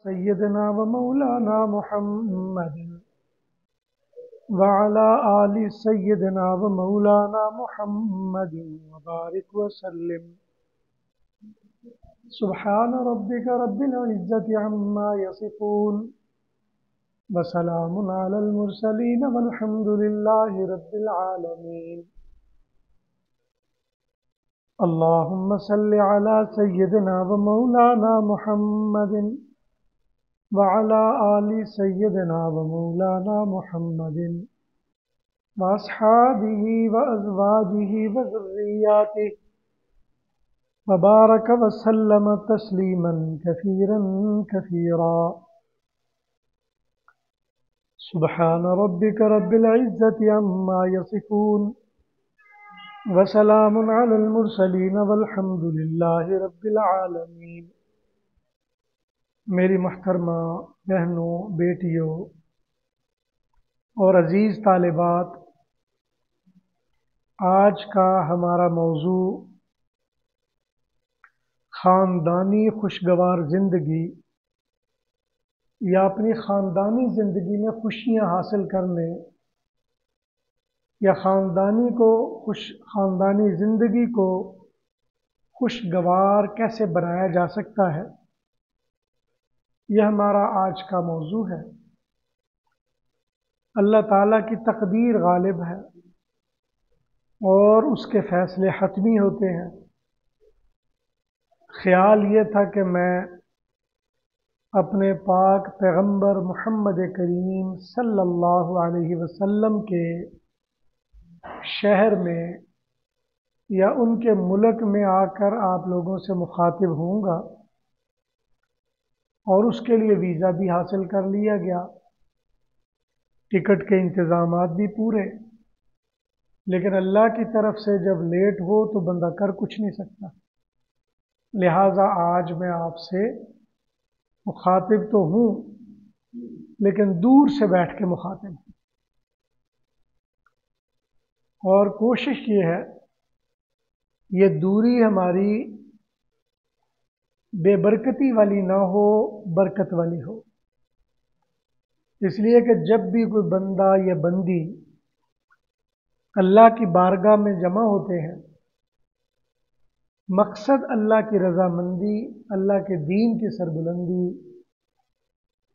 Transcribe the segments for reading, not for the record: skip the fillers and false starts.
سيدنا ومولانا محمد وعلى آل سيدنا ومولانا محمد وبارك وسلم. سبحان ربك رب العزة عما يصفون وسلام على المرسلين والحمد لله رب العالمين. اللهم صل على سيدنا ومولانا محمد وعلى آل سيدنا ومولانا محمد وأصحابه وأزواجه وذرياته وبارك وسلم تسليما كثيرا كثيرا. سبحان ربك رب العزة عما يصفون وسلام على المرسلين والحمد لله رب العالمین. میری محترمہ بہنوں، بیٹیوں اور عزیز طالبات، آج کا ہمارا موضوع خاندانی خوشگوار زندگی یا اپنی خاندانی زندگی میں خوشیاں حاصل کرنے یا خاندانی زندگی کو خوشگوار کیسے بنایا جا سکتا ہے، یہ ہمارا آج کا موضوع ہے. اللہ تعالیٰ کی تقدیر غالب ہے اور اس کے فیصلے حتمی ہوتے ہیں. خیال یہ تھا کہ میں اپنے پاک پیغمبر محمد کریم صلی اللہ علیہ وسلم کے شہر میں یا ان کے ملک میں آ کر آپ لوگوں سے مخاطب ہوں گا، اور اس کے لیے ویزا بھی حاصل کر لیا گیا، ٹکٹ کے انتظامات بھی پورے. لیکن اللہ کی طرف سے جب لیٹ ہو تو بندہ کر کچھ نہیں سکتا. لہٰذا آج میں آپ سے مخاطب تو ہوں لیکن دور سے بیٹھ کے مخاطب ہوں، اور کوشش یہ ہے یہ دوری ہماری بے برکتی والی نہ ہو، برکت والی ہو. اس لیے کہ جب بھی کوئی بندہ یا بندی اللہ کی بارگاہ میں جمع ہوتے ہیں، مقصد اللہ کی رضامندی، اللہ کے دین کی سربلندی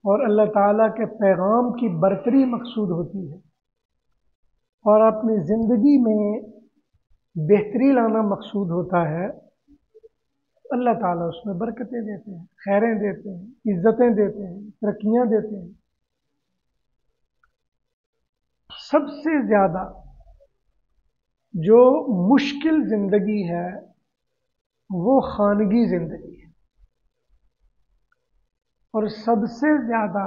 اور اللہ تعالیٰ کے پیغام کی برتری مقصود ہوتی ہے، اور اپنی زندگی میں بہتری لانا مقصود ہوتا ہے. اللہ تعالیٰ اس میں برکتیں دیتے ہیں، خیریں دیتے ہیں، عزتیں دیتے ہیں، ترقیاں دیتے ہیں. سب سے زیادہ جو مشکل زندگی ہے وہ خانگی زندگی ہے، اور سب سے زیادہ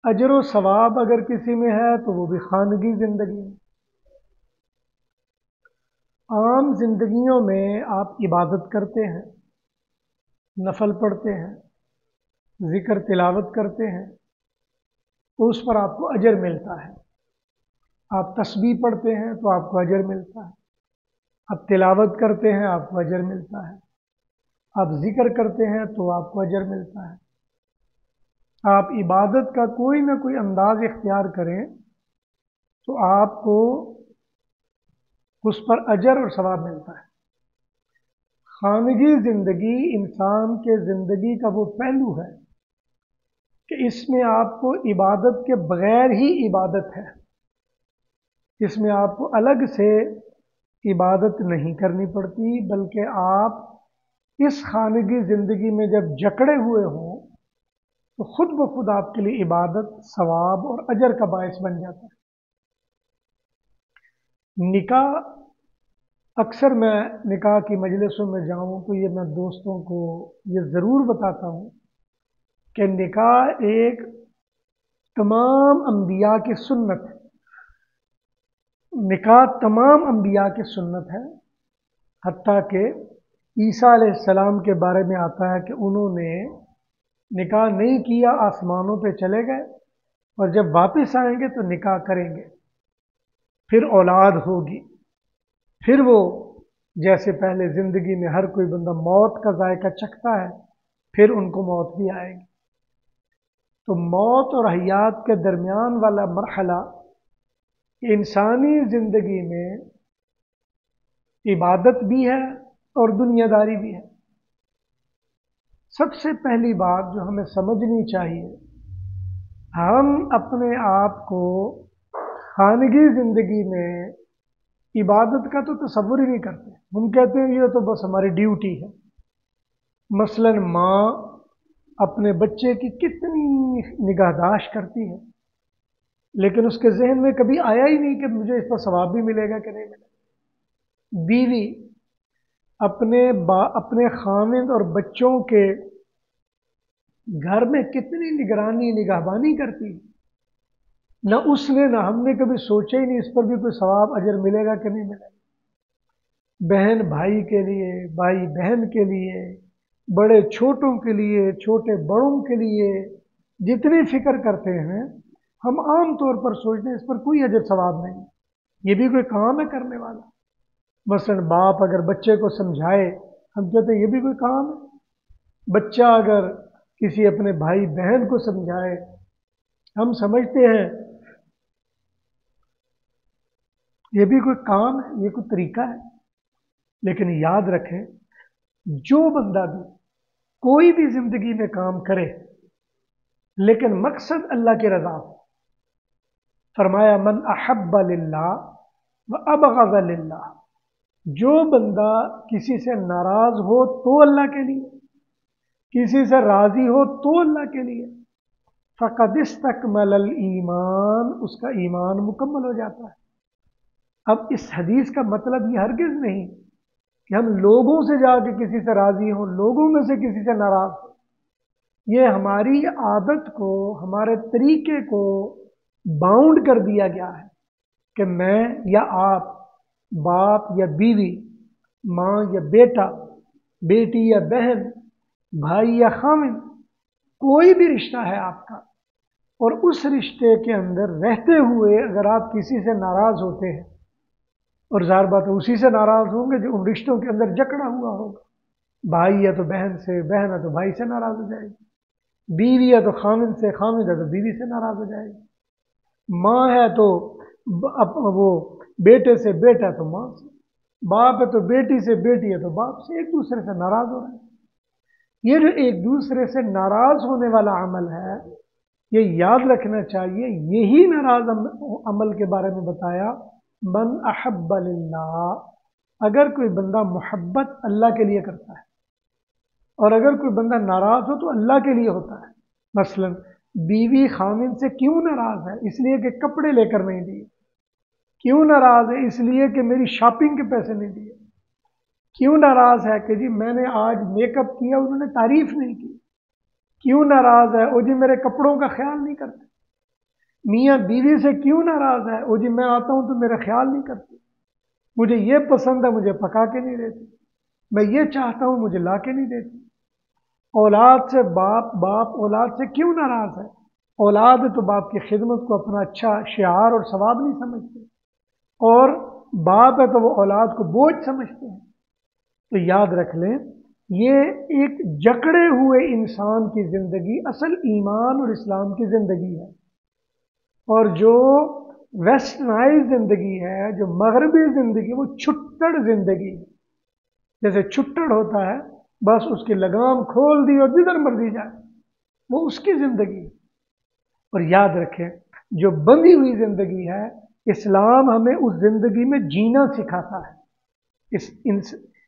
اجر و ثواب اگر کسی میں ہے تو وہ بھی خانگی زندگی ہے. عام زندگیوں میں آپ عبادت کرتے ہیں، نفل پڑھتے ہیں، ذکر تلاوت کرتے ہیں تو اس پر آپ کو اجر ملتا ہے. آپ تسبیح پڑھتے ہیں تو آپ کو اجر ملتا ہے، آپ تلاوت کرتے ہیں آپ کو اجر ملتا ہے، آپ ذکر کرتے ہیں تو آپ کو اجر ملتا ہے. آپ عبادت کا کوئی نہ کوئی انداز اختیار کریں تو آپ کو اس پر اجر اور ثواب ملتا ہے. خانگی زندگی انسان کے زندگی کا وہ پہلو ہے کہ اس میں آپ کو عبادت کے بغیر ہی عبادت ہے. اس میں آپ کو الگ سے عبادت نہیں کرنی پڑتی، بلکہ آپ اس خانگی زندگی میں جب جکڑے ہوئے ہوں تو خود بخود آپ کے لیے عبادت، ثواب اور اجر کا باعث بن جاتا ہے. نکاح، اکثر میں نکاح کی مجلسوں میں جاؤں تو یہ میں دوستوں کو یہ ضرور بتاتا ہوں کہ نکاح ایک تمام انبیاء کی سنت ہے. نکاح تمام انبیاء کی سنت ہے، حتیٰ کہ عیسیٰ علیہ السلام کے بارے میں آتا ہے کہ انہوں نے نکاح نہیں کیا، آسمانوں پہ چلے گئے، اور جب واپس آئیں گے تو نکاح کریں گے، پھر اولاد ہوگی، پھر وہ جیسے پہلے زندگی میں ہر کوئی بندہ موت کا ذائقہ چکھتا ہے، پھر ان کو موت بھی آئے گی. تو موت اور حیات کے درمیان والا مرحلہ انسانی زندگی میں عبادت بھی ہے اور دنیا داری بھی ہے۔ سب سے پہلی بات جو ہمیں سمجھنی چاہیے، ہم اپنے آپ کو خانگی زندگی میں عبادت کا تو تصور ہی نہیں کرتے۔ ہم کہتے ہیں یہ تو بس ہماری ڈیوٹی ہے۔ مثلا ماں اپنے بچے کی کتنی نگہداشت کرتی ہے، لیکن اس کے ذہن میں کبھی آیا ہی نہیں کہ مجھے اس پر ثواب بھی ملے گا کہ نہیں ملے گا۔ بیوی اپنے خاوند اور بچوں کے گھر میں کتنی نگرانی نگہبانی کرتی ہے، نہ اس نے نہ ہم نے کبھی سوچا ہی نہیں اس پر بھی کوئی ثواب اجر ملے گا کہ نہیں ملے گا۔ بہن بھائی کے لیے، بھائی بہن کے لیے، بڑے چھوٹوں کے لیے، چھوٹے بڑوں کے لیے جتنی فکر کرتے ہیں، ہم عام طور پر سوچتے ہیں اس پر کوئی اجر ثواب نہیں، یہ بھی کوئی کام ہے کرنے والا۔ مثلا باپ اگر بچے کو سمجھائے، ہم کہتے ہیں یہ بھی کوئی کام ہے۔ بچہ اگر کسی اپنے بھائی بہن کو سمجھائے، ہم سمجھتے ہیں یہ بھی کوئی کام ہے، یہ کوئی طریقہ ہے۔ لیکن یاد رکھیں، جو بندہ بھی کوئی بھی زندگی میں کام کرے لیکن مقصد اللہ کی رضا ہو، فرمایا من احب للہ و ابغض للہ، جو بندہ کسی سے ناراض ہو تو اللہ کے لیے، کسی سے راضی ہو تو اللہ کے لیے، فقد استکمل الایمان، اس کا ایمان مکمل ہو جاتا ہے۔ اب اس حدیث کا مطلب یہ ہرگز نہیں کہ ہم لوگوں سے جا کے کسی سے راضی ہوں، لوگوں میں سے کسی سے ناراض ہوں۔ یہ ہماری عادت کو، ہمارے طریقے کو باؤنڈ کر دیا گیا ہے کہ میں یا آپ، باپ یا بیوی، ماں یا بیٹا، بیٹی یا بہن، بھائی یا خاوند، کوئی بھی رشتہ ہے آپ کا، اور اس رشتے کے اندر رہتے ہوئے اگر آپ کسی سے ناراض ہوتے ہیں، اور ظاہر بات ہے اسی سے ناراض ہوں گے جو ان رشتوں کے اندر جکڑا ہوا ہوگا۔ بھائی ہے تو بہن سے، بہن ہے تو بھائی سے ناراض ہو جائے گی، بیوی ہے تو خاوند سے، خاوند ہے تو بیوی سے ناراض ہو جائے گی، ماں ہے تو وہ بیٹے سے، بیٹا تو ماں سے، باپ ہے تو بیٹی سے، بیٹی ہے تو باپ سے، ایک دوسرے سے ناراض ہو رہے ہیں۔ یہ جو ایک دوسرے سے ناراض ہونے والا عمل ہے، یہ یاد رکھنا چاہیے، یہی ناراض عمل کے بارے میں بتایا من احب للہ۔ اگر کوئی بندہ محبت اللہ کے لیے کرتا ہے، اور اگر کوئی بندہ ناراض ہو تو اللہ کے لیے ہوتا ہے۔ مثلا بیوی خاوند سے کیوں ناراض ہے؟ اس لیے کہ کپڑے لے کر نہیں دیے۔ کیوں ناراض ہے؟ اس لیے کہ میری شاپنگ کے پیسے نہیں دیے۔ کیوں ناراض ہے کہ جی میں نے آج میک اپ کیا، انہوں نے تعریف نہیں کی۔ کیوں ناراض ہے؟ او جی میرے کپڑوں کا خیال نہیں کرتے۔ میاں بیوی سے کیوں ناراض ہے؟ او جی میں آتا ہوں تو میرا خیال نہیں کرتے، مجھے یہ پسند ہے مجھے پکا کے نہیں دیتی، میں یہ چاہتا ہوں مجھے لا کے نہیں دیتی۔ اولاد سے باپ اولاد سے کیوں ناراض ہے؟ اولاد تو باپ کی خدمت کو اپنا اچھا شعار اور ثواب نہیں سمجھتے، اور باپ ہے تو وہ اولاد کو بوجھ سمجھتے ہیں۔ تو یاد رکھ لیں، یہ ایک جکڑے ہوئے انسان کی زندگی اصل ایمان اور اسلام کی زندگی ہے، اور جو ویسٹرنائز زندگی ہے، جو مغربی زندگی، وہ چھٹڑ زندگی ہے۔ جیسے چھٹڑ ہوتا ہے، بس اس کی لگام کھول دی اور جدھر مرضی جائے، وہ اس کی زندگی ہے۔ اور یاد رکھیں، جو بندھی ہوئی زندگی ہے، اسلام ہمیں اس زندگی میں جینا سکھاتا ہے۔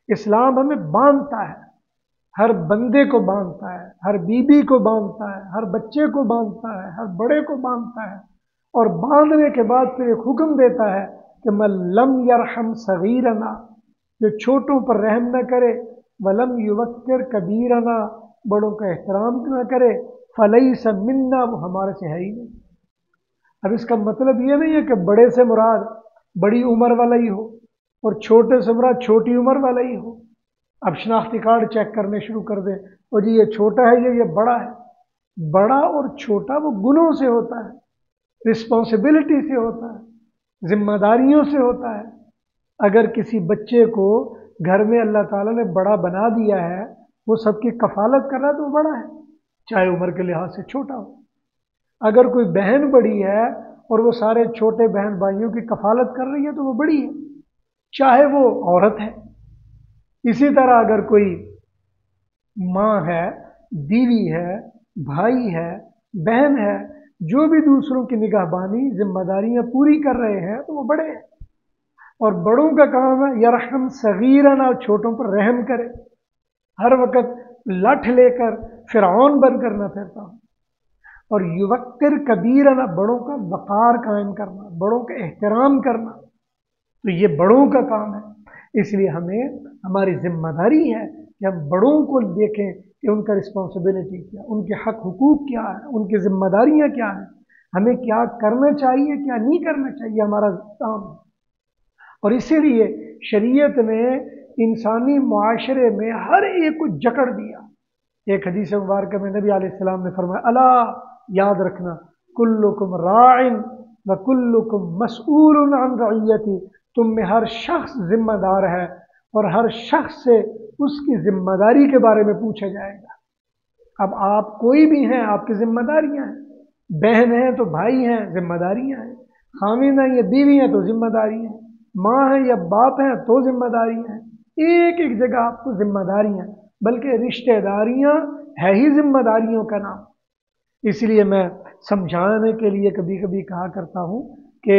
اسلام ہمیں باندھتا ہے، ہر بندے کو باندھتا ہے، ہر بیوی کو باندھتا ہے، ہر بچے کو باندھتا ہے، ہر بڑے کو باندھتا ہے، اور باندھنے کے بعد پھر ایک حکم دیتا ہے کہ من لم یرحم صغیرنا، جو چھوٹوں پر رحم نہ کرے، ولم یوقر کبیرنا، بڑوں کا احترام نہ کرے، فلیس منا، وہ ہمارے سے ہے ہی نہیں۔ اب اس کا مطلب یہ نہیں ہے کہ بڑے سے مراد بڑی عمر والا ہی ہو، اور چھوٹے سے مراد چھوٹی عمر والا ہی ہو۔ اب شناختی کارڈ چیک کرنے شروع کر دیں، اور جی یہ چھوٹا ہے، یہ بڑا ہے۔ بڑا اور چھوٹا وہ گناہوں سے ہوتا ہے، رسپانسبلٹی سے ہوتا ہے، ذمہ داریوں سے ہوتا ہے۔ اگر کسی بچے کو گھر میں اللہ تعالیٰ نے بڑا بنا دیا ہے، وہ سب کی کفالت کر رہا ہے، تو وہ بڑا ہے، چاہے عمر کے لحاظ سے چھوٹا ہو۔ اگر کوئی بہن بڑی ہے اور وہ سارے چھوٹے بہن بھائیوں کی کفالت کر رہی ہے تو وہ بڑی ہے، چاہے وہ عورت ہے۔ اسی طرح اگر کوئی ماں ہے، بیوی ہے، بھائی ہے، بہن ہے، جو بھی دوسروں کی نگہبانی ذمہ داریاں پوری کر رہے ہیں تو وہ بڑے ہیں۔ اور بڑوں کا کام ہے یرحم صغیرنا، چھوٹوں پر رحم کرے۔ ہر وقت لٹھ لے کر فرعون بن کر نہ پھرتا ہوں۔ اور یوقر کبیرنا، بڑوں کا وقار قائم کرنا، بڑوں کا احترام کرنا، تو یہ بڑوں کا کام ہے۔ اس لیے ہمیں ہماری ذمہ داری ہے کہ ہم بڑوں کو دیکھیں کہ ان کا رسپانسبلٹی کیا، ان کے حق حقوق کیا ہے، ان کی ذمہ داریاں کیا ہیں، ہمیں کیا کرنا چاہیے کیا نہیں کرنا چاہیے، ہمارا کام ہے۔ اور اسی لیے شریعت نے انسانی معاشرے میں ہر ایک کو جکڑ دیا۔ ایک حدیث مبارکہ میں نبی علیہ السلام نے فرمایا، الا، یاد رکھنا، کلکم راع وکلکم مسئول عن رعیتی، تم میں ہر شخص ذمہ دار ہے اور ہر شخص سے اس کی ذمہ داری کے بارے میں پوچھا جائے گا۔ اب آپ کوئی بھی ہیں، آپ کی ذمہ داریاں ہیں، بہن ہیں تو بھائی ہیں، ذمہ داریاں ہیں، خاوند ہیں یا بیوی ہیں تو ذمہ داریاں ہیں، ماں ہیں یا باپ ہیں تو ذمہ داریاں ہیں۔ ایک ایک جگہ آپ کو ذمہ داریاں ہیں، بلکہ رشتہ داریاں ہے ہی ذمہ داریوں کا نام۔ اس لیے میں سمجھانے کے لیے کبھی کبھی کہا کرتا ہوں کہ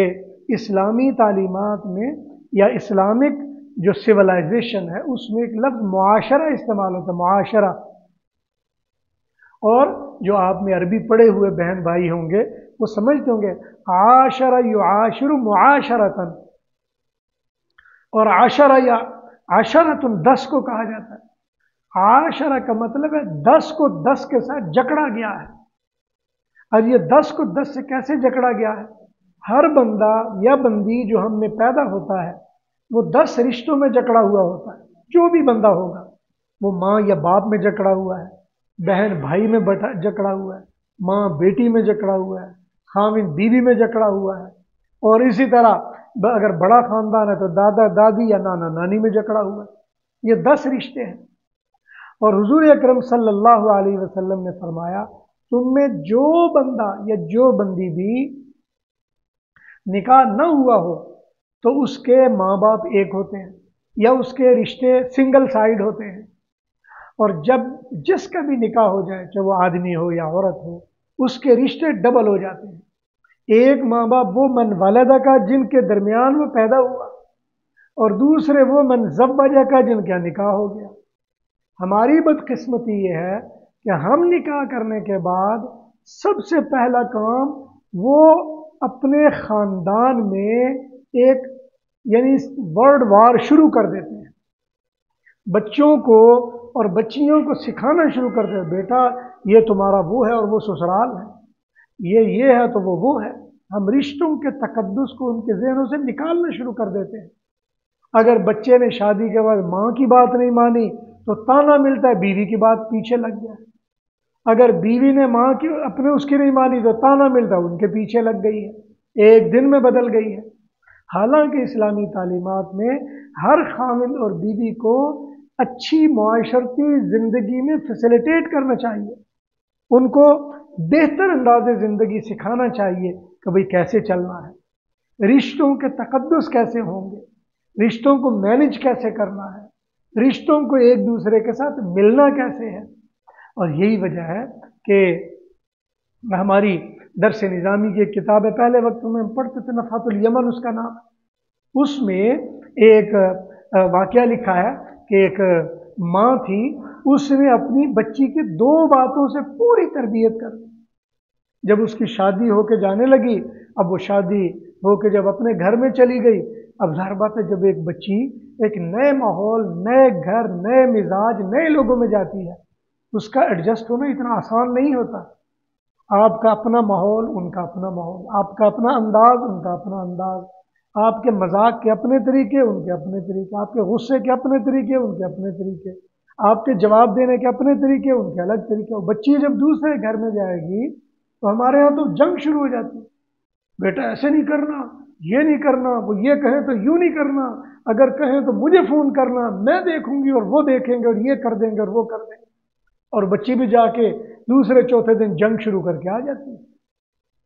اسلامی تعلیمات میں یا اسلامک جو سویلائزیشن ہے اس میں ایک لفظ معاشرہ استعمال ہوتا ہے، معاشرہ۔ اور جو آپ میں عربی پڑھے ہوئے بہن بھائی ہوں گے وہ سمجھتے ہوں گے عاشرہ یعاشر معاشرتن، اور عشرہ یا عشرتن 10 کو کہا جاتا ہے۔ عاشرہ کا مطلب ہے 10 کو 10 کے ساتھ جکڑا گیا ہے۔ اور یہ 10 کو 10 سے کیسے جکڑا گیا ہے؟ ہر بندہ یا بندی جو ہم میں پیدا ہوتا ہے وہ 10 رشتوں میں جکڑا ہوا ہوتا ہے۔ جو بھی بندہ ہوگا وہ ماں یا باپ میں جکڑا ہوا ہے، بہن بھائی میں جکڑا ہوا ہے، ماں بیٹی میں جکڑا ہوا ہے، خاوند بیوی میں جکڑا ہوا ہے، اور اسی طرح اگر بڑا خاندان ہے تو دادا دادی یا نانا نانی میں جکڑا ہوا ہے۔ یہ 10 رشتے ہیں۔ اور حضور اکرم صلی اللہ علیہ وسلم نے فرمایا، تم میں جو بندہ یا جو بندی بھی نکاح نہ ہوا ہو تو اس کے ماں باپ ایک ہوتے ہیں یا اس کے رشتے سنگل سائیڈ ہوتے ہیں، اور جب جس کا بھی نکاح ہو جائے، چاہے وہ آدمی ہو یا عورت ہو، اس کے رشتے ڈبل ہو جاتے ہیں۔ ایک ماں باپ وہ من والدہ کا جن کے درمیان وہ پیدا ہوا، اور دوسرے وہ من زوجہ کا جن کا نکاح ہو گیا۔ ہماری بدقسمتی یہ ہے کہ ہم نکاح کرنے کے بعد سب سے پہلا کام وہ اپنے خاندان میں ایک یعنی ورلڈ وار شروع کر دیتے ہیں، بچوں کو اور بچیوں کو سکھانا شروع کر دیتے ہیں، بیٹا یہ تمہارا وہ ہے اور وہ سسرال ہے، یہ ہے تو وہ ہے۔ ہم رشتوں کے تقدس کو ان کے ذہنوں سے نکالنا شروع کر دیتے ہیں۔ اگر بچے نے شادی کے بعد ماں کی بات نہیں مانی تو تانا ملتا ہے بیوی کی بات پیچھے لگ گیا، اگر بیوی نے ماں کی اس کی نہیں مانی تو تانا ملتا ہے ان کے پیچھے لگ گئی ہے، ایک دن میں بدل گئی ہے۔ حالانکہ اسلامی تعلیمات میں ہر خاوند اور بیوی کو اچھی معاشرتی زندگی میں فیسیلیٹیٹ کرنا چاہیے، ان کو بہتر انداز زندگی سکھانا چاہیے کہ بھئی کیسے چلنا ہے، رشتوں کے تقدس کیسے ہوں گے، رشتوں کو مینج کیسے کرنا ہے، رشتوں کو ایک دوسرے کے ساتھ ملنا کیسے ہے۔ اور یہی وجہ ہے کہ ہماری درس نظامی کی ایک کتاب ہے، پہلے وقت میں ہم پڑھتے تھے، نفحات الیمن اس کا نام، اس میں ایک واقعہ لکھا ہے کہ ایک ماں تھی، اس نے اپنی بچی کی 2 باتوں سے پوری تربیت کر دی۔ جب اس کی شادی ہو کے جانے لگی، اب وہ شادی ہو کے جب اپنے گھر میں چلی گئی، اب ظاہر بات ہے جب ایک بچی ایک نئے ماحول، نئے گھر، نئے مزاج، نئے لوگوں میں جاتی ہے، اس کا ایڈجسٹ ہونا اتنا آسان نہیں ہوتا۔ آپ کا اپنا ماحول، ان کا اپنا ماحول، آپ کا اپنا انداز، ان کا اپنا انداز، آپ کے مذاق کے اپنے طریقے، ان کے اپنے طریقے، آپ کے غصے کے اپنے طریقے، ان کے اپنے طریقے، آپ کے جواب دینے کے اپنے طریقے، ان کے الگ طریقے۔ بچی جب دوسرے گھر میں جائے گی تو ہمارے ہاں تو جنگ شروع ہو جاتی ہے، بیٹا ایسے نہیں کرنا، یہ نہیں کرنا، وہ یہ کہیں تو یوں نہیں کرنا، اگر کہیں تو مجھے فون کرنا، میں دیکھوں گی اور وہ دیکھیں گے اور یہ کر دیں گے اور وہ کر دیں گے، اور بچی بھی جا کے دوسرے چوتھے دن جنگ شروع کر کے آ جاتی ہے۔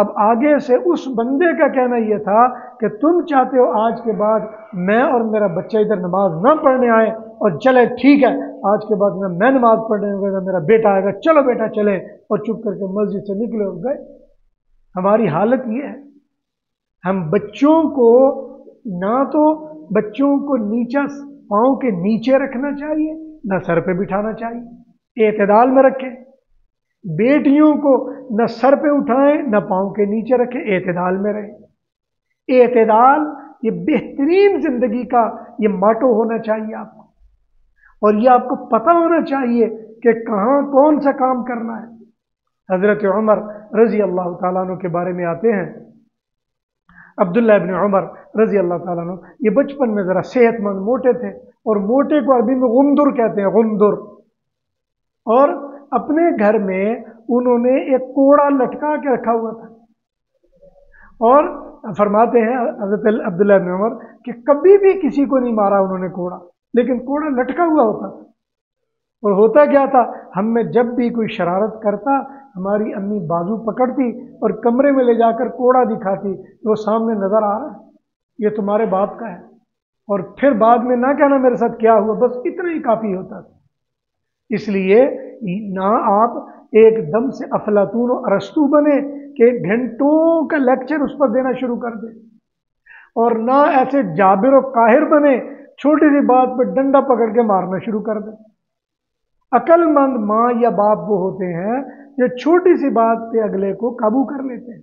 اب آگے سے اس بندے کا کہنا یہ تھا کہ تم چاہتے ہو آج کے بعد میں اور میرا بچہ ادھر نماز نہ پڑھنے آئے، اور چلے ٹھیک ہے آج کے بعد میں نماز پڑھنے گا، میرا بیٹا آئے گا، چلو بیٹا چلے، اور چپ کر کے مسجد سے نکلے اور گئے۔ ہماری حالت یہ ہے، ہم بچوں کو نہ تو بچوں کو نیچا پاؤں کے نیچے رکھنا چاہیے، نہ سر پہ بٹھانا چاہیے، اعتدال میں رکھیں۔ بیٹیوں کو نہ سر پہ اٹھائیں نہ پاؤں کے نیچے رکھیں، اعتدال میں رہیں۔ اعتدال یہ بہترین زندگی کا یہ ماٹو ہونا چاہیے آپ کو، اور یہ آپ کو پتہ ہونا چاہیے کہ کہاں کون سا کام کرنا ہے۔ حضرت عمر رضی اللہ تعالیٰ عنہ کے بارے میں آتے ہیں، عبداللہ ابن عمر رضی اللہ تعالیٰ عنہ یہ بچپن میں ذرا صحت مند موٹے تھے، اور موٹے کو عربی میں غندر کہتے ہیں، غندر، اور اپنے گھر میں انہوں نے ایک کوڑا لٹکا کے رکھا ہوا تھا، اور فرماتے ہیں حضرت عبداللہ ابن عمر کہ کبھی بھی کسی کو نہیں مارا انہوں نے کوڑا، لیکن کوڑا لٹکا ہوا ہوتا تھا۔ اور ہوتا کیا تھا، ہم میں جب بھی کوئی شرارت کرتا ہماری امی بازو پکڑتی اور کمرے میں لے جا کر کوڑا دکھاتی کہ وہ سامنے نظر آ رہا ہے، یہ تمہارے باپ کا ہے، اور پھر بعد میں نہ کہنا میرے ساتھ کیا ہوا، بس اتنا ہی کافی ہوتا تھا۔ اس لیے نہ آپ ایک دم سے افلاطون و ارسطو بنے کہ گھنٹوں کا لیکچر اس پر دینا شروع کر دیں، اور نہ ایسے جابر و قاہر بنے چھوٹی سی بات پہ ڈنڈا پکڑ کے مارنا شروع کر دیں۔ عقل مند ماں یا باپ وہ ہوتے ہیں جو چھوٹی سی بات پہ اگلے کو قابو کر لیتے ہیں۔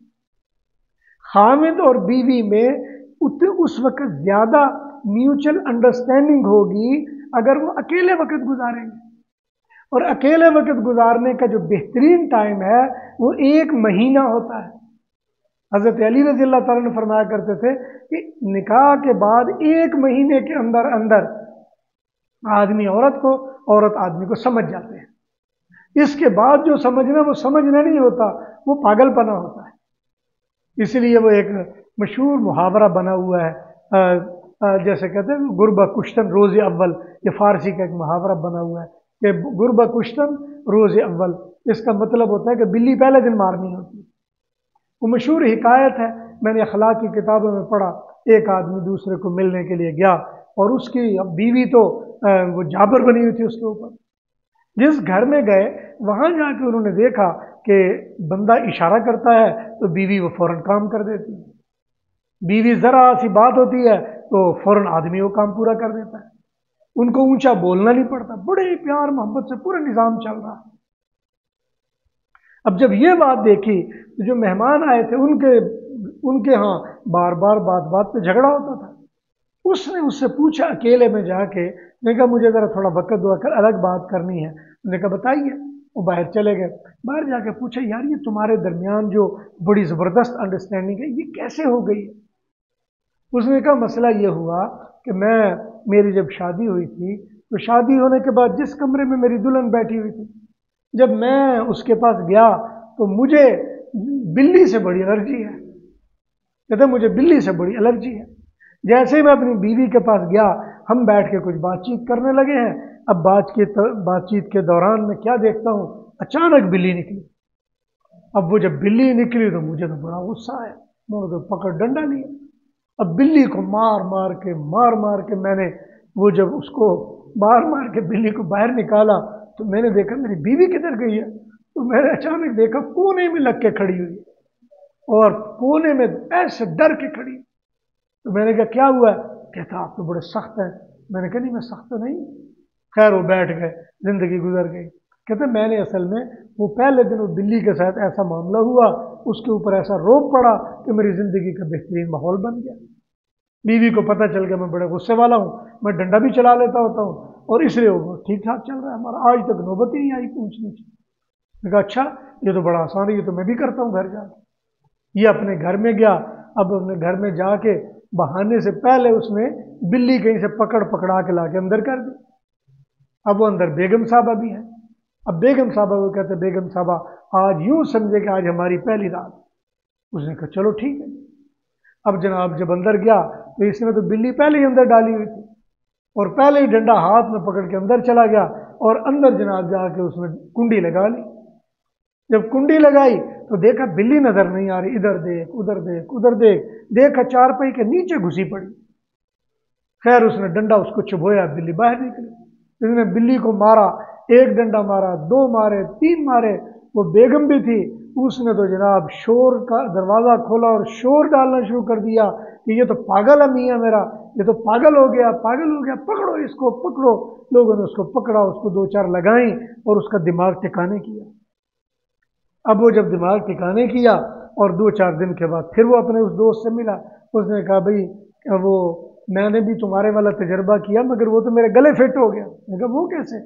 خامد اور بیوی میں اس وقت زیادہ میوچل انڈرسٹینڈنگ ہوگی اگر وہ اکیلے وقت گزاریں گے، اور اکیلے وقت گزارنے کا جو بہترین ٹائم ہے وہ 1 مہینہ ہوتا ہے۔ حضرت علی رضی اللہ تعالیٰ نے فرمایا کرتے تھے کہ نکاح کے بعد 1 مہینے کے اندر اندر آدمی عورت کو، عورت آدمی کو سمجھ جاتے ہیں۔ اس کے بعد جو سمجھنا وہ سمجھنا نہیں ہوتا، وہ پاگل پنا ہوتا ہے۔ اس لیے وہ ایک مشہور محاورہ بنا ہوا ہے، جیسے کہتے ہیں گربہ کشتن روز اول، یہ فارسی کا ایک محاورہ بنا ہوا ہے کہ گربہ کشتن روز اول، اس کا مطلب ہوتا ہے کہ بلی پہلے دن مارنی ہوتی ہے۔ وہ مشہور حکایت ہے، میں نے اخلاق کی کتابوں میں پڑھا، ایک آدمی دوسرے کو ملنے کے لیے گیا، اور اس کی بیوی تو وہ جابر بنی ہوئی تھی اس کے اوپر۔ جس گھر میں گئے وہاں جا کے انہوں نے دیکھا کہ بندہ اشارہ کرتا ہے تو بیوی وہ فوراً کام کر دیتی ہے، بیوی ذرا سی بات ہوتی ہے تو فوراً آدمی وہ کام پورا کر دیتا ہے، ان کو اونچا بولنا نہیں پڑتا، بڑے پیار محبت سے پورا نظام چل رہا ہے۔ اب جب یہ بات دیکھی تو جو مہمان آئے تھے ان کے ہاں بار بار بات پہ جھگڑا ہوتا تھا۔ اس نے اس سے پوچھا اکیلے میں جا کے، نے کہا مجھے ذرا تھوڑا وقت دعا کر الگ بات کرنی ہے، نے کہا بتائیے۔ وہ باہر چلے گئے، باہر جا کے پوچھا یار یہ تمہارے درمیان جو بڑی زبردست انڈرسٹینڈنگ ہے یہ کیسے ہو گئی ہے؟ اس نے کہا مسئلہ یہ ہوا کہ میری جب شادی ہوئی تھی تو شادی ہونے کے بعد جس کمرے میں میری دلہن بیٹھی ہوئی تھی، جب میں اس کے پاس گیا تو مجھے بلی سے بڑی الرجی ہے، کہتے مجھے بلی سے بڑی الرجی ہے۔ جیسے ہی میں اپنی بیوی کے پاس گیا، ہم بیٹھ کے کچھ بات چیت کرنے لگے ہیں، اب بات چیت کے دوران میں کیا دیکھتا ہوں، اچانک بلی نکلی۔ اب وہ جب بلی نکلی تو مجھے تو بڑا غصہ آیا، میں نے تو پکڑ ڈنڈا لیا، اب بلی کو مار مار کے میں نے وہ جب اس کو مار کے بلی کو باہر نکالا تو میں نے دیکھا میری بیوی کدھر گئی ہے، تو میں نے اچانک دیکھا کونے میں لگ کے کھڑی ہوئی، اور کونے میں ایسے ڈر کے کھڑی۔ تو میں نے کہا کیا ہوا ہے؟ کہتا آپ تو بڑے سخت ہیں۔ میں نے کہا نہیں میں سخت تو نہیں۔ خیر وہ بیٹھ گئے، زندگی گزر گئی۔ کہتے میں نے اصل میں وہ پہلے دن وہ بلی کے ساتھ ایسا معاملہ ہوا، اس کے اوپر ایسا روب پڑا کہ میری زندگی کا بہترین ماحول بن گیا۔ بیوی کو پتہ چل گیا میں بڑے غصے والا ہوں، میں ڈنڈا بھی چلا لیتا ہوتا ہوں، اور اس لیے وہ ٹھیک ٹھاک چل رہا ہے ہمارا، آج تک نوبت ہی نہیں آئی پوچھنے کی۔ میں کہا اچھا یہ تو بڑا آسان ہے، یہ تو میں بھی کرتا ہوں گھر جا کے۔ یہ اپنے گھر میں گیا، اب اپنے گھر میں جا کے بہانے سے پہلے اس نے بلی کہیں سے پکڑا کے لا کے اندر کر دی۔ اب وہ اندر بیگم صاحبہ بھی ہیں، اب بیگم صاحبہ کو کہتے بیگم صاحبہ آج یوں سمجھے کہ آج ہماری پہلی رات۔ اس نے کہا چلو ٹھیک ہے۔ اب جناب جب اندر گیا تو اس نے تو بلی پہلے ہی اندر ڈالی ہوئی تھی، اور پہلے ہی ڈنڈا ہاتھ میں پکڑ کے اندر چلا گیا، اور اندر جناب جا کے اس نے کنڈی لگا لی۔ جب کنڈی لگائی تو دیکھا بلی نظر نہیں آ رہی، ادھر دیکھ ادھر دیکھ ادھر دیکھ، دیکھا چارپائی کے نیچے گھسی پڑی۔ خیر اس نے ڈنڈا اس کو چبھویا، بلی باہر نکلی۔ اس نے بلی کو مارا، ایک ڈنڈا مارا، دو مارے، تین مارے۔ وہ بیگم بھی تھی، اس نے تو جناب شور کا دروازہ کھولا اور شور ڈالنا شروع کر دیا کہ یہ تو پاگل ہے میاں میرا، یہ تو پاگل ہو گیا، پاگل ہو گیا، پکڑو اس کو پکڑو۔ لوگوں نے اس کو پکڑا، اس کو دو چار لگائیں اور اس کا دماغ ٹھکانے کیا۔ اب وہ جب دماغ ٹھکانے کیا اور دو چار دن کے بعد پھر وہ اپنے اس دوست سے ملا، اس نے کہا بھائی وہ میں نے بھی تمہارے والا تجربہ کیا مگر وہ تو میرے گلے فٹ ہو گیا۔ میں کہا وہ کیسے؟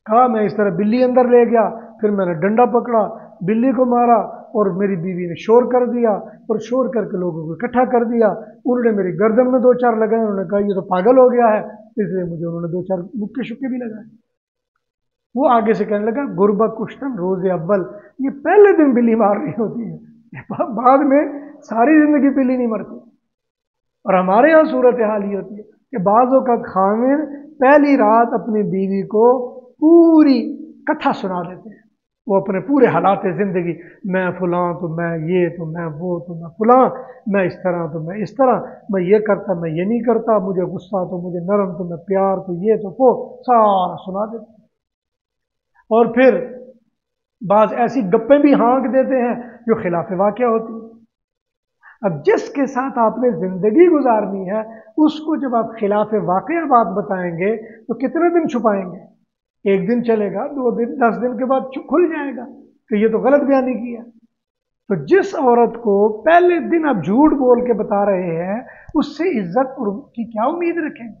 کہا میں اس طرح بلی اندر لے گیا، پھر میں نے ڈنڈا پکڑا، بلی کو مارا اور میری بیوی نے شور کر دیا اور شور کر کے لوگوں کو اکٹھا کر دیا۔ انہوں نے میری گردن میں دو چار لگائے، انہوں نے کہا یہ تو پاگل ہو گیا ہے، اس لیے مجھے انہوں نے دو چار مکے شکے بھی لگائے۔ وہ آگے سے کہنے لگا گربہ کشتن روز اول، یہ پہلے دن بلی مار رہی ہوتی ہے، بعد میں ساری زندگی بلی نہیں مرتی۔ اور ہمارے یہاں صورتحال یہ ہوتی ہے کہ بعض اوقات خامن پہلی رات اپنی بیوی کو پوری کتھا سنا دیتے ہیں، وہ اپنے پورے حالات زندگی، میں فلاں تو میں یہ تو میں وہ تو میں فلاں، میں اس طرح تو میں اس طرح، میں یہ کرتا میں یہ نہیں کرتا، مجھے غصہ تو مجھے نرم تو میں پیار تو یہ تو وہ سارا سنا دیتے ہیں۔ اور پھر بعض ایسی گپیں بھی ہانک دیتے ہیں جو خلاف واقعہ ہوتی ہیں۔ اب جس کے ساتھ آپ نے زندگی گزارنی ہے اس کو جب آپ خلاف واقعہ بات بتائیں گے تو کتنے دن چھپائیں گے؟ ایک دن چلے گا، 2 دن، 10 دن کے بعد کھل جائے گا کہ یہ تو غلط بیانی کیا۔ تو جس عورت کو پہلے دن آپ جھوٹ بول کے بتا رہے ہیں اس سے عزت کی کیا امید رکھیں گے؟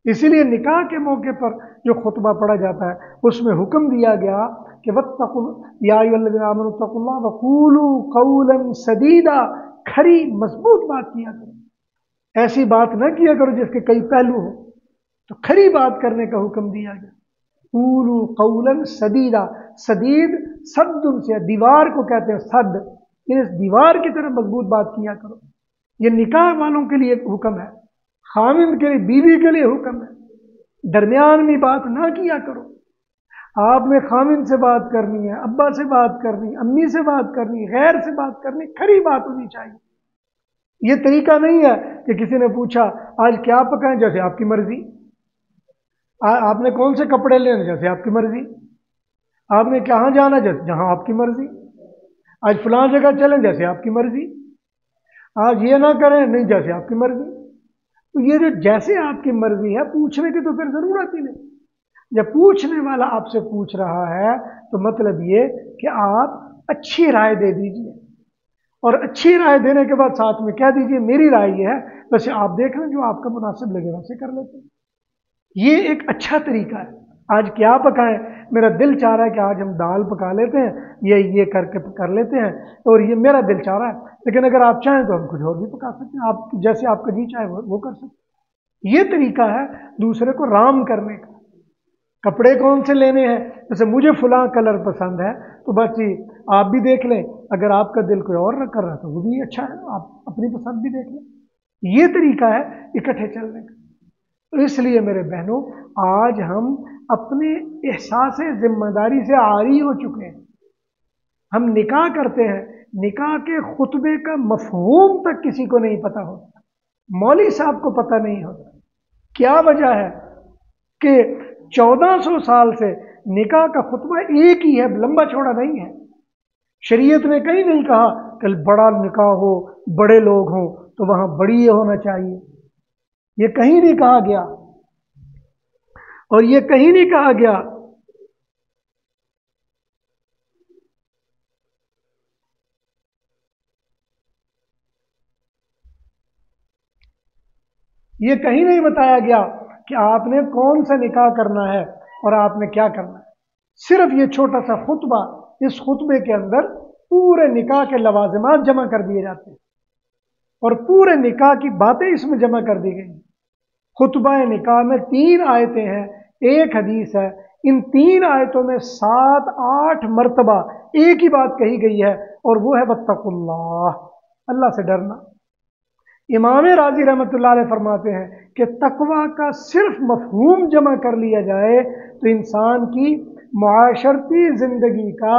اسی لیے نکاح کے موقع پر جو خطبہ پڑھا جاتا ہے اس میں حکم دیا گیا کہ واتقوا یا ایھا الذین آمنوا اتقوا اللہ وقولوا قولا سدیدا، کھری مضبوط بات کیا کرو، ایسی بات نہ کیا کرو جس کے کئی پہلو ہوں، تو کھری بات کرنے کا حکم دیا گیا۔ قولوا قولا سدیدا، سدید سد سے دیوار کو کہتے ہیں، سد، اس دیوار کی طرح مضبوط بات کیا کرو۔ یہ نکاح والوں کے لیے ایک حکم ہے، خامند کے لیے، بیوی کے لیے حکم ہے، درمیان میں بات نہ کیا کرو۔ آپ نے خامند سے بات کرنی ہے، ابا سے بات کرنی، امی سے بات کرنی، غیر سے بات کرنی، کھری بات ہونی چاہیے۔ یہ طریقہ نہیں ہے کہ کسی نے پوچھا آج کیا پکائیں، جیسے آپ کی مرضی، آپ نے کون سے کپڑے لینے، جیسے آپ کی مرضی، آپ نے کہاں جانا، جیسے جہاں آپ کی مرضی، آج فلاں جگہ چلیں، جیسے آپ کی مرضی، آج یہ نہ کریں، نہیں جیسے آپ کی مرضی۔ تو یہ جو جیسے آپ کی مرضی ہے پوچھنے کی تو پھر ضرورت ہی نہیں۔ جب پوچھنے والا آپ سے پوچھ رہا ہے تو مطلب یہ کہ آپ اچھی رائے دے دیجئے، اور اچھی رائے دینے کے بعد ساتھ میں کہہ دیجئے میری رائے یہ ہے، ویسے آپ دیکھ لیں جو آپ کا مناسب لگے ویسے کر لیتے ہیں۔ یہ ایک اچھا طریقہ ہے۔ آج کیا پکائیں، میرا دل چاہ رہا ہے کہ آج ہم دال پکا لیتے ہیں، یہ کر کے کر لیتے ہیں، اور یہ میرا دل چاہ رہا ہے، لیکن اگر آپ چاہیں تو ہم کچھ اور بھی پکا سکتے ہیں، آپ جیسے آپ کا جی چاہے وہ کر سکتے ہیں۔ یہ طریقہ ہے دوسرے کو رام کرنے کا۔ کپڑے کون سے لینے ہیں، جیسے مجھے فلاں کلر پسند ہے تو بس جی آپ بھی دیکھ لیں، اگر آپ کا دل کوئی اور نہ کر رہا تو وہ بھی اچھا ہے، آپ اپنی پسند بھی دیکھ لیں۔ یہ طریقہ ہے اکٹھے چلنے کا۔ تو اس لیے میرے بہنوں، آج ہم اپنے احساس ذمہ داری سے عاری ہو چکے ہیں۔ ہم نکاح کرتے ہیں، نکاح کے خطبے کا مفہوم تک کسی کو نہیں پتا ہوتا، مولوی صاحب کو پتہ نہیں ہوتا۔ کیا وجہ ہے کہ 1400 سال سے نکاح کا خطبہ ایک ہی ہے، لمبا چوڑا نہیں ہے۔ شریعت نے کہیں نہیں کہا کہ بڑا نکاح ہو، بڑے لوگ ہوں تو وہاں بڑی یہ ہونا چاہیے، یہ کہیں نہیں کہا گیا، اور یہ کہیں نہیں کہا گیا یہ کہیں نہیں بتایا گیا کہ آپ نے کون سا نکاح کرنا ہے اور آپ نے کیا کرنا ہے۔ صرف یہ چھوٹا سا خطبہ، اس خطبے کے اندر پورے نکاح کے لوازمات جمع کر دیے جاتے ہیں اور پورے نکاح کی باتیں اس میں جمع کر دی گئی۔ خطبہ نکاح میں 3 آیتیں ہیں، ایک حدیث ہے، ان 3 آیتوں میں 7-8 مرتبہ ایک ہی بات کہی گئی ہے، اور وہ ہے واتقوا اللہ، اللہ سے ڈرنا۔ امام راضی رحمۃ اللہ علیہ فرماتے ہیں کہ تقوی کا صرف مفہوم جمع کر لیا جائے تو انسان کی معاشرتی زندگی کا